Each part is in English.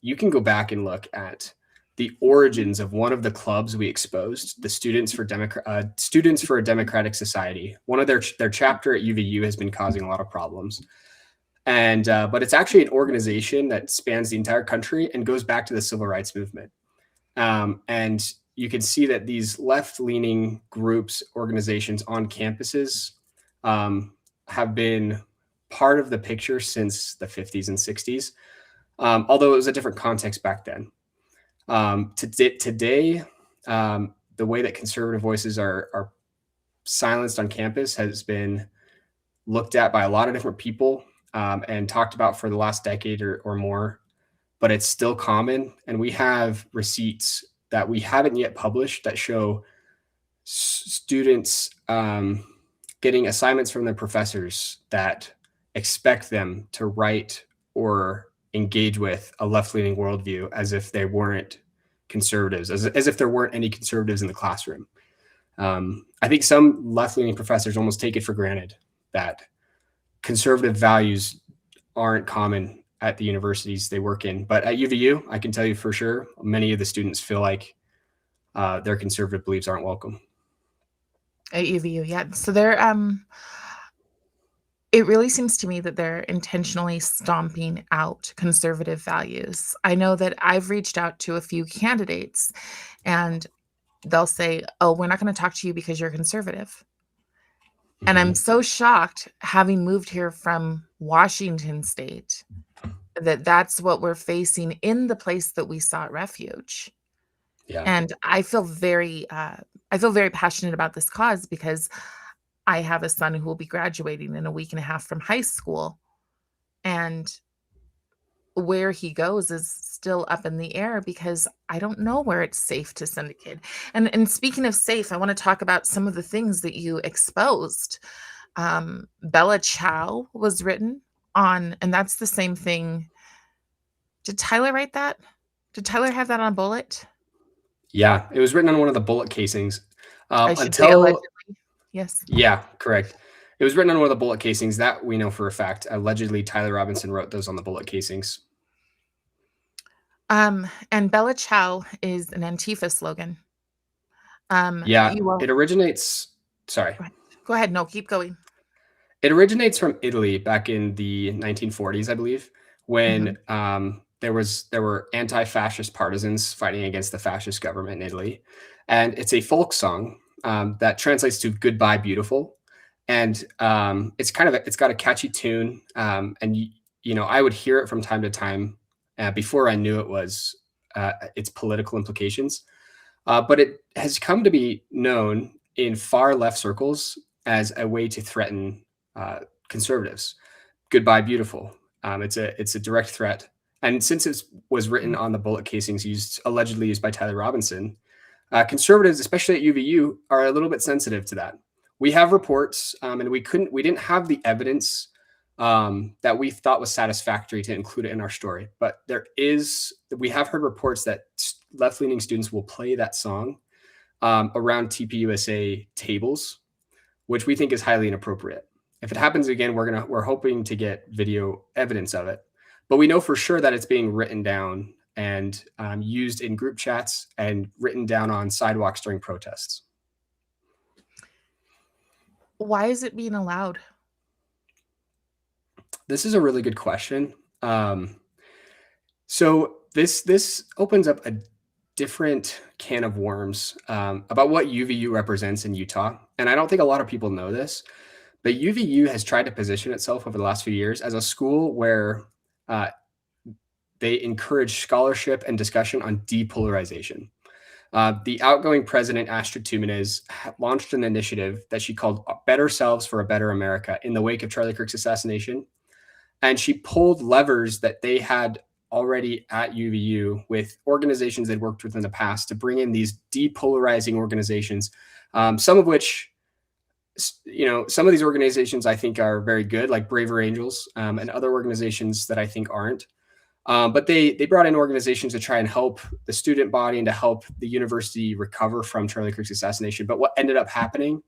you can go back and look at the origins of one of the clubs we exposed, the Students for a Democratic Society. One of their chapter at UVU has been causing a lot of problems. And but it's actually an organization that spans the entire country and goes back to the civil rights movement. And you can see that these left-leaning groups, organizations on campuses have been part of the picture since the 50s and 60s, although it was a different context back then. Today, the way that conservative voices are silenced on campus has been looked at by a lot of different people and talked about for the last decade or more, but it's still common. And we have receipts that we haven't yet published that show students getting assignments from their professors that expect them to write or engage with a left-leaning worldview as if they weren't conservatives, as if there weren't any conservatives in the classroom. I think some left-leaning professors almost take it for granted that conservative values aren't common at the universities they work in. But at UVU, I can tell you for sure, many of the students feel like their conservative beliefs aren't welcome. At UVU, yeah. So they're it really seems to me that they're intentionally stomping out conservative values. I know that I've reached out to a few candidates and they'll say, "Oh, we're not going to talk to you because you're conservative." And I'm so shocked, having moved here from Washington State, that that's what we're facing in the place that we sought refuge. Yeah. And I feel very passionate about this cause because I have a son who will be graduating in a week and a half from high school, and where he goes is still up in the air because I don't know where it's safe to send a kid. And speaking of safe, I want to talk about some of the things that you exposed. Bella Chow was written on, and that's the same thing. Did Tyler write that? Did Tyler have that on a bullet? Yeah, it was written on one of the bullet casings. I should say allegedly. Yes. Yeah, correct. It was written on one of the bullet casings that we know for a fact. Allegedly, Tyler Robinson wrote those on the bullet casings. And Bella Chow is an Antifa slogan. Yeah, it originates. Sorry. Go ahead. No, keep going. It originates from Italy back in the 1940s, I believe, when there were anti-fascist partisans fighting against the fascist government in Italy, and it's a folk song that translates to "Goodbye, Beautiful," and it's got a catchy tune, and you know, I would hear it from time to time before I knew it was its political implications, but it has come to be known in far left circles as a way to threaten conservatives. "Goodbye, Beautiful." It's a direct threat. And since it was written on the bullet casings allegedly used by Tyler Robinson, conservatives, especially at UVU, are a little bit sensitive to that. We have reports, and we didn't have the evidence that we thought was satisfactory to include it in our story. But we have heard reports that left-leaning students will play that song around TPUSA tables, which we think is highly inappropriate. If it happens again, we're hoping to get video evidence of it. But we know for sure that it's being written down and used in group chats and written down on sidewalks during protests. Why is it being allowed? This is a really good question. So this opens up a different can of worms about what UVU represents in Utah. And I don't think a lot of people know this, but UVU has tried to position itself over the last few years as a school where they encourage scholarship and discussion on depolarization. The outgoing president, Astrid Tumenez, launched an initiative that she called Better Selves for a Better America in the wake of Charlie Kirk's assassination. And she pulled levers that they had already at UVU with organizations they'd worked with in the past to bring in these depolarizing organizations, some of which, some of these organizations I think are very good, like Braver Angels, and other organizations that I think aren't. But they brought in organizations to try and help the student body and to help the university recover from Charlie Kirk's assassination. But what ended up happening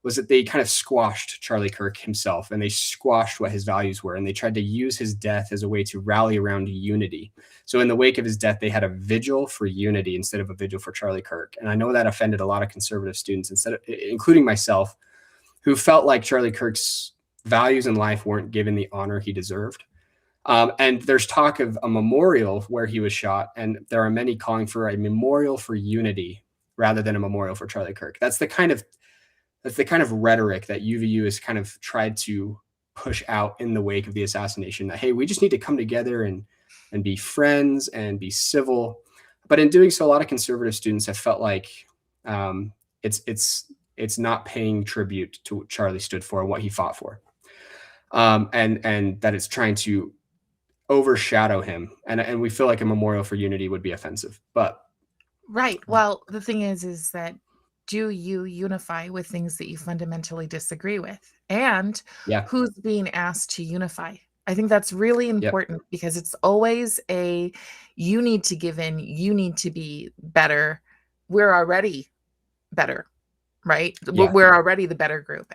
was that they kind of squashed Charlie Kirk himself, and they squashed what his values were, and they tried to use his death as a way to rally around unity. So in the wake of his death, they had a vigil for unity instead of a vigil for Charlie Kirk. And I know that offended a lot of conservative students, including myself, who felt like Charlie Kirk's values in life weren't given the honor he deserved. And there's talk of a memorial where he was shot, and there are many calling for a memorial for unity rather than a memorial for Charlie Kirk. That's the kind of rhetoric that UVU has kind of tried to push out in the wake of the assassination, that, hey, we just need to come together and be friends and be civil. But in doing so, a lot of conservative students have felt like it's not paying tribute to what Charlie stood for and what he fought for. And that it's trying to overshadow him. And we feel like a memorial for unity would be offensive. But right. Well, the thing is that, do you unify with things that you fundamentally disagree with? And who's being asked to unify? I think that's really important, because it's always you need to give in, you need to be better. We're already better, right? We're already the better group.